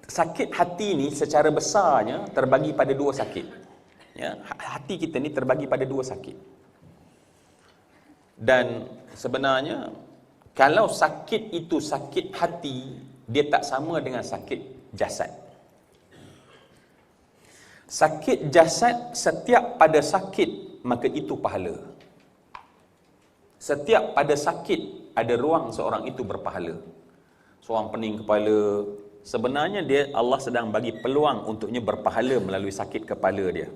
sakit hati ni secara besarnya terbagi pada dua sakit. Ya, hati kita ni terbagi pada dua sakit. Dan sebenarnya kalau sakit itu sakit hati, dia tak sama dengan sakit jasad. Sakit jasad, setiap pada sakit maka itu pahala. Setiap pada sakit ada ruang seorang itu berpahala. Seorang pening kepala, sebenarnya dia Allah sedang bagi peluang untuknya berpahala melalui sakit kepala dia.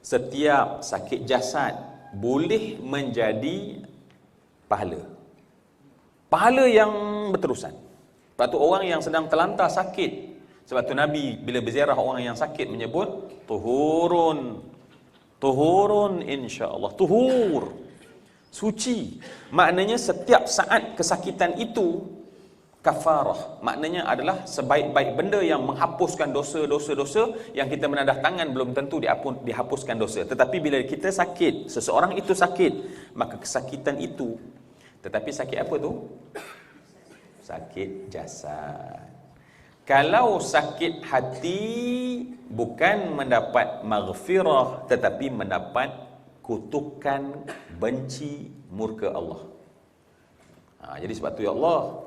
Setiap sakit jasad boleh menjadi pahala. Pahala yang berterusan. Sebab tu orang yang sedang terlantar sakit, sebab tu Nabi bila berziarah orang yang sakit menyebut tuhurun insya-Allah, tuhur, suci. Maknanya setiap saat kesakitan itu kafarah, maknanya adalah sebaik-baik benda yang menghapuskan dosa-dosa yang kita menadah tangan belum tentu dihapuskan dosa. Tetapi bila kita sakit, seseorang itu sakit, maka kesakitan itu, tetapi sakit apa tu? Sakit jasad. Kalau sakit hati bukan mendapat maghfirah, tetapi mendapat kutukan, benci, murka Allah. Jadi sebab tu ya Allah,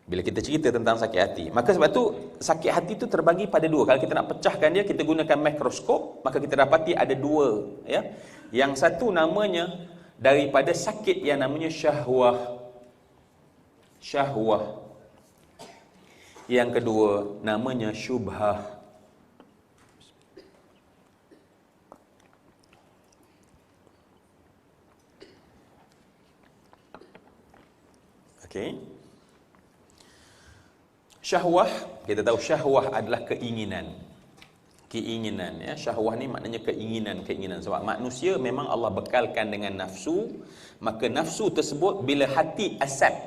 bila kita cerita tentang sakit hati, maka sebab tu sakit hati itu terbagi pada dua. Kalau kita nak pecahkan dia, kita gunakan mikroskop, maka kita dapati ada dua, ya. Yang satu namanya daripada sakit yang namanya syahwah. Yang kedua namanya syubhah. Okey. Syahwah, kita tahu syahwah adalah keinginan. Keinginan, ya. Syahwah ni maknanya keinginan. Sebab manusia memang Allah bekalkan dengan nafsu, maka nafsu tersebut bila hati accept,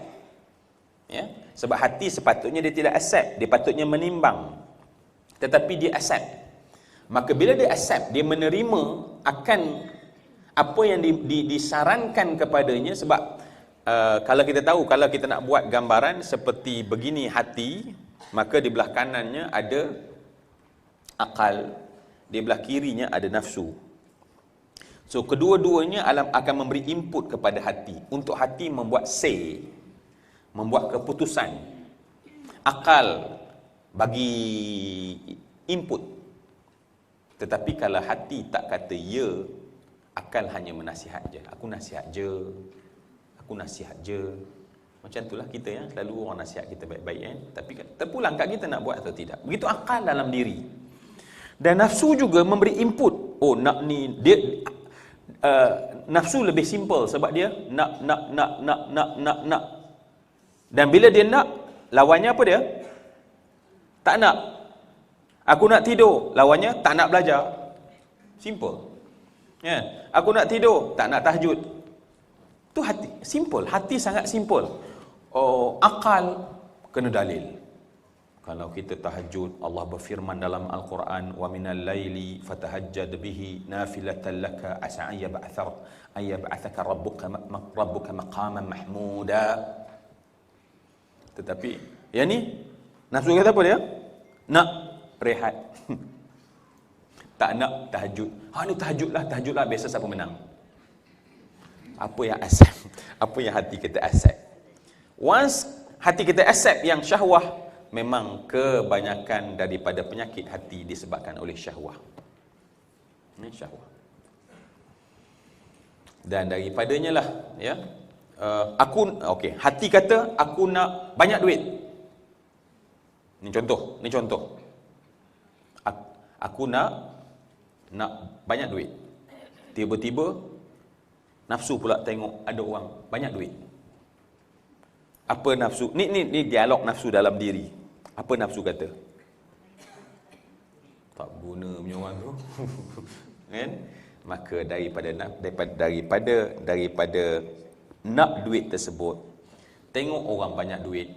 ya. Sebab hati sepatutnya dia tidak accept, dia patutnya menimbang. Tetapi dia accept. Maka bila dia accept, dia menerima akan apa yang disarankan kepadanya. Sebab kalau kita tahu, kalau kita nak buat gambaran seperti begini hati, maka di belah kanannya ada akal, di belah kirinya ada nafsu. So kedua-duanya akan memberi input kepada hati, untuk hati membuat say, membuat keputusan. Akal bagi input, tetapi kalau hati tak kata ya, akal hanya menasihat je. Aku nasihat je. Macam itulah kita, ya. Selalu orang nasihat kita baik-baik, ya. Tapi terpulang kat kita nak buat atau tidak. Begitu akal dalam diri. Dan nafsu juga memberi input. Oh, nak ni dia nafsu lebih simple sebab dia nak. Dan bila dia nak, lawannya apa dia? Tak nak. Aku nak tidur, lawannya tak nak belajar. Simple. Ya, aku nak tidur, tak nak tahajud. Tu hati, simple. Hati sangat simple. Oh, akal kena dalil. Kalau kita tahajud, Allah berfirman dalam Al-Quran, wa minal laili fatahajjad bihi nafilatan laka asa ayyab'athaka rabbuka maqaman mahmuda. Tetapi yang ni nafsu kata apa dia? Nak rehat. Tak nak tahajud. Ni tahajudlah biasa siapa menang. Apa yang accept? Apa yang hati kita accept? Once hati kita accept yang syahwah, memang kebanyakan daripada penyakit hati disebabkan oleh syahwah. Ini syahwah. Dan daripadanya lah, ya. Hati kata aku nak banyak duit. Ini contoh. Aku nak banyak duit. Tiba-tiba nafsu pula tengok ada orang banyak duit. Apa nafsu? Ni dialog nafsu dalam diri. Apa nafsu kata? Tak guna punya orang tu. Kan? Maka daripada nak duit tersebut, tengok orang banyak duit,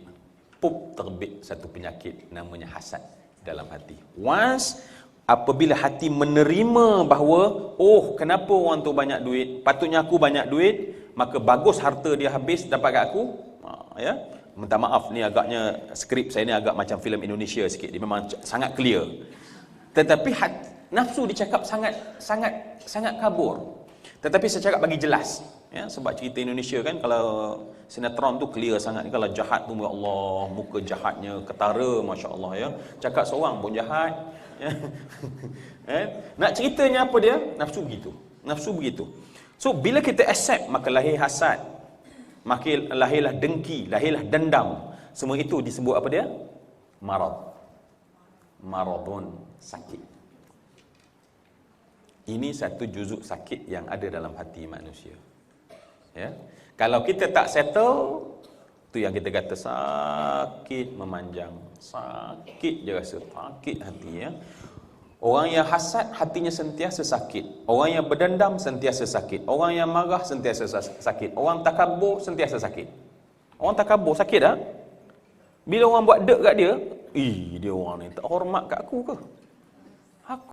terbit satu penyakit namanya hasad dalam hati. Once apabila hati menerima bahawa, oh, kenapa orang tu banyak duit, patutnya aku banyak duit, maka bagus harta dia habis dapat kat aku, ya. minta maaf ni agaknya skrip saya ni agak macam filem Indonesia sikit. Dia memang sangat clear. Tetapi nafsu dicakap sangat kabur. Tetapi saya cakap bagi jelas, ya, sebab cerita Indonesia kan kalau sinetron tu clear sangat. Kalau jahat tu, ya Allah, muka jahatnya ketara, masya-Allah, ya. Cakap seorang pun jahat, ya. Nak ceritanya apa dia? Nafsu begitu. Nafsu begitu. So bila kita accept, maka lahir hasad, maka lahirlah dengki, lahirlah dendam. Semua itu disebut apa dia? Marad. Maradun, sakit. Ini satu juzuk sakit yang ada dalam hati manusia. Ya. Kalau kita tak settle, tu yang kita kata sakit memanjang. Sakit je rasa, sakit hati, ya. Orang yang hasad hatinya sentiasa sakit. Orang yang berdendam sentiasa sakit. Orang yang marah sentiasa sakit. Orang takabur sentiasa sakit. Orang takabur sakit tak? Bila orang buat dek kat dia, dia orang ni tak hormat kat aku ke? Aku